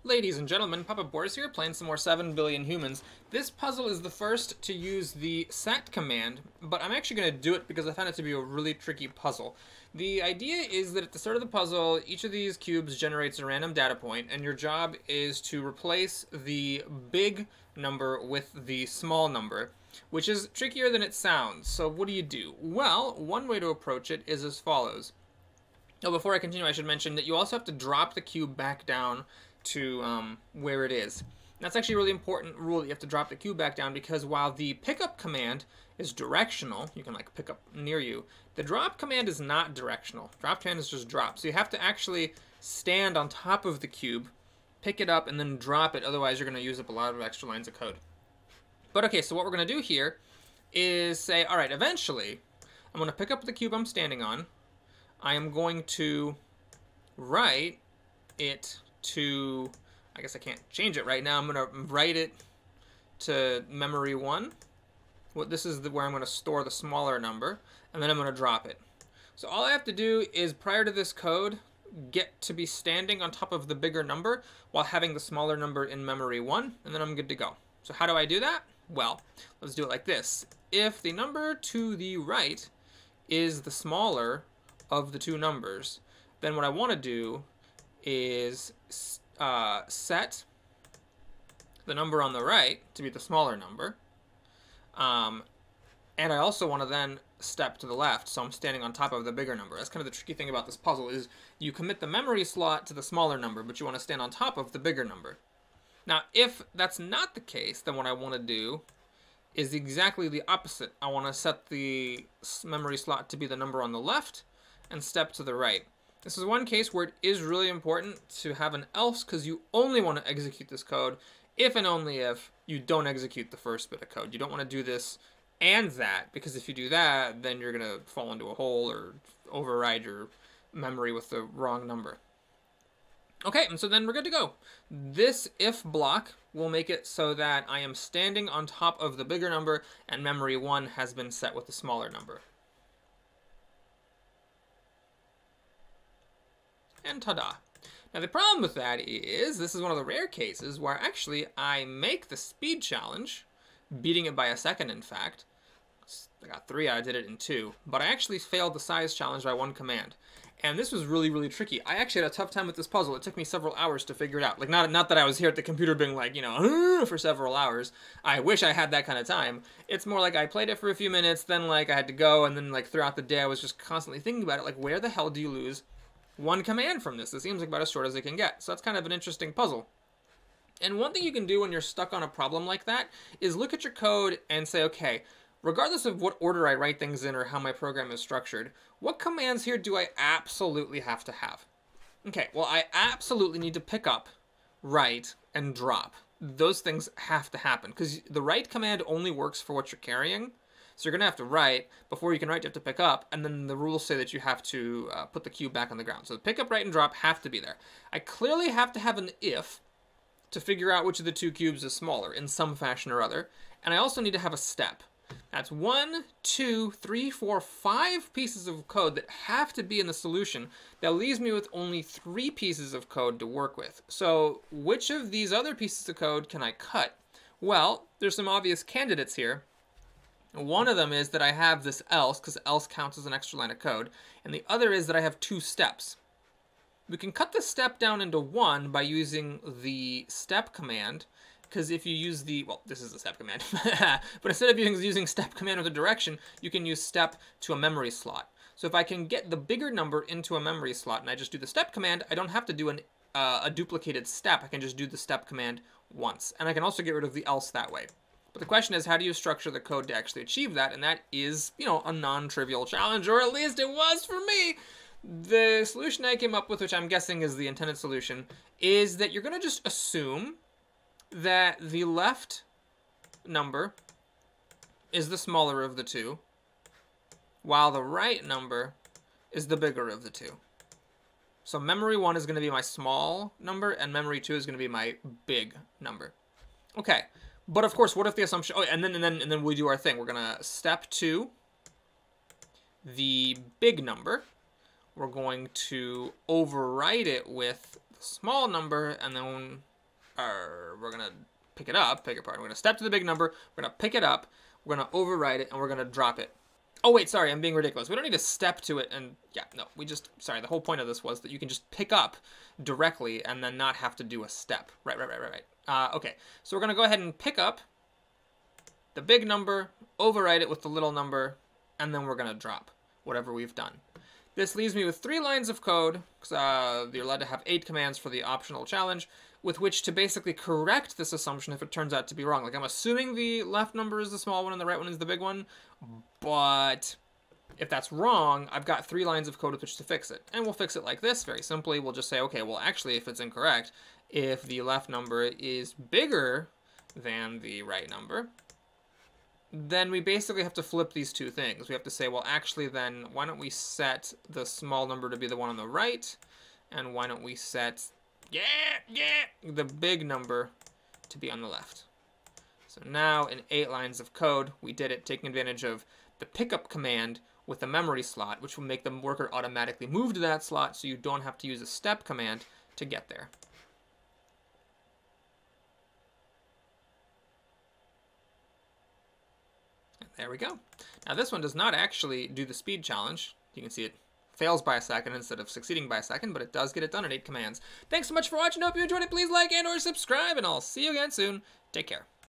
Ladies and gentlemen, Papa Boris here, playing some more 7 Billion Humans. This puzzle is the first to use the set command, but I'm actually going to do it because I found it to be a really tricky puzzle. The idea is that at the start of the puzzle, each of these cubes generates a random data point, and your job is to replace the big number with the small number, which is trickier than it sounds. So what do? Well, one way to approach it is as follows. Oh, before I continue, I should mention that you also have to drop the cube back down to where it is. That's actually a really important rule, that you have to drop the cube back down, because while the pickup command is directional, you can like pick up near you, the drop command is not directional. Drop command is just drop. So you have to actually stand on top of the cube, pick it up, and then drop it. Otherwise, you're going to use up a lot of extra lines of code. But okay, so what we're going to do here is say, all right, eventually, I'm going to pick up the cube I'm standing on. I am going to write it to, I guess I can't change it right now. I'm going to write it to memory 1. This is where I'm going to store the smaller number, and then I'm going to drop it. So all I have to do is, prior to this code, get to be standing on top of the bigger number while having the smaller number in memory 1, and then I'm good to go. So how do I do that? Well, let's do it like this. If the number to the right is the smaller of the two numbers, then what I want to do is set the number on the right to be the smaller number, and I also want to then step to the left, so I'm standing on top of the bigger number. That's kind of the tricky thing about this puzzle, is you commit the memory slot to the smaller number, but you want to stand on top of the bigger number. Now, if that's not the case, then what I want to do is exactly the opposite. I want to set the memory slot to be the number on the left and step to the right. This is one case where it is really important to have an else, because you only want to execute this code if and only if you don't execute the first bit of code. You don't want to do this and that, because if you do that, then you're going to fall into a hole or override your memory with the wrong number. Okay, and so then we're good to go. This if block will make it so that I am standing on top of the bigger number and memory 1 has been set with the smaller number. And ta-da. Now the problem with that is, this is one of the rare cases where actually I make the speed challenge, beating it by a second in fact. I got 3, I did it in 2, but I actually failed the size challenge by 1 command. And this was really, really tricky. I actually had a tough time with this puzzle. It took me several hours to figure it out. Like, not that I was here at the computer being like, you know, for several hours. I wish I had that kind of time. It's more like I played it for a few minutes, then like I had to go, and then like throughout the day I was just constantly thinking about it. Like, where the hell do you lose 1 command from this? It seems like about as short as it can get. So that's kind of an interesting puzzle. And one thing you can do when you're stuck on a problem like that is look at your code and say, okay, regardless of what order I write things in or how my program is structured, what commands here do I absolutely have to have? Okay, well, I absolutely need to pick up, write, and drop. Those things have to happen, because the write command only works for what you're carrying. So you're going to have to write. Before you can write, you have to pick up, and then the rules say that you have to put the cube back on the ground. So pick up, write, and drop have to be there. I clearly have to have an if to figure out which of the two cubes is smaller in some fashion or other, and I also need to have a step. That's 1, 2, 3, 4, 5 pieces of code that have to be in the solution. That leaves me with only 3 pieces of code to work with. So which of these other pieces of code can I cut? Well, there's some obvious candidates here. One of them is that I have this else, because else counts as an extra line of code, and the other is that I have 2 steps. We can cut the step down into 1 by using the step command, because if you use the, well, this is a step command, but instead of using step command with a direction, you can use step to a memory slot. So if I can get the bigger number into a memory slot and I just do the step command, I don't have to do a duplicated step. I can just do the step command once. And I can also get rid of the else that way. But the question is, how do you structure the code to actually achieve that? And that is, you know, a non-trivial challenge, or at least it was for me. The solution I came up with, which I'm guessing is the intended solution, is that you're going to just assume that the left number is the smaller of the two, while the right number is the bigger of the two. So memory 1 is going to be my small number, and memory 2 is going to be my big number. Okay, but of course, what if the assumption? Oh, and then we do our thing. We're going to step to the big number. We're going to overwrite it with the small number, and then we're gonna pick it up, we're gonna step to the big number, we're gonna pick it up, we're gonna overwrite it, and we're gonna drop it. Oh wait, sorry, I'm being ridiculous. We don't need to step to it, and yeah, no, sorry, the whole point of this was that you can just pick up directly and then not have to do a step. Right. Okay, so we're gonna go ahead and pick up the big number, overwrite it with the little number, and then we're gonna drop whatever we've done. This leaves me with 3 lines of code, because you're allowed to have 8 commands for the optional challenge, with which to basically correct this assumption if it turns out to be wrong. Like, I'm assuming the left number is the small one and the right one is the big one, but if that's wrong, I've got 3 lines of code with which to fix it. And we'll fix it like this, very simply. We'll just say, okay, well, actually, if it's incorrect, if the left number is bigger than the right number, then we basically have to flip these 2 things. We have to say, well, actually, then, why don't we set the small number to be the one on the right, and why don't we set, the big number to be on the left. So now, in 8 lines of code, we did it taking advantage of the pickup command with the memory slot, which will make the worker automatically move to that slot so you don't have to use a step command to get there. There we go. Now this one does not actually do the speed challenge. You can see it fails by a second instead of succeeding by a second, but it does get it done in 8 commands. Thanks so much for watching. I hope you enjoyed it. Please like and or subscribe, and I'll see you again soon. Take care.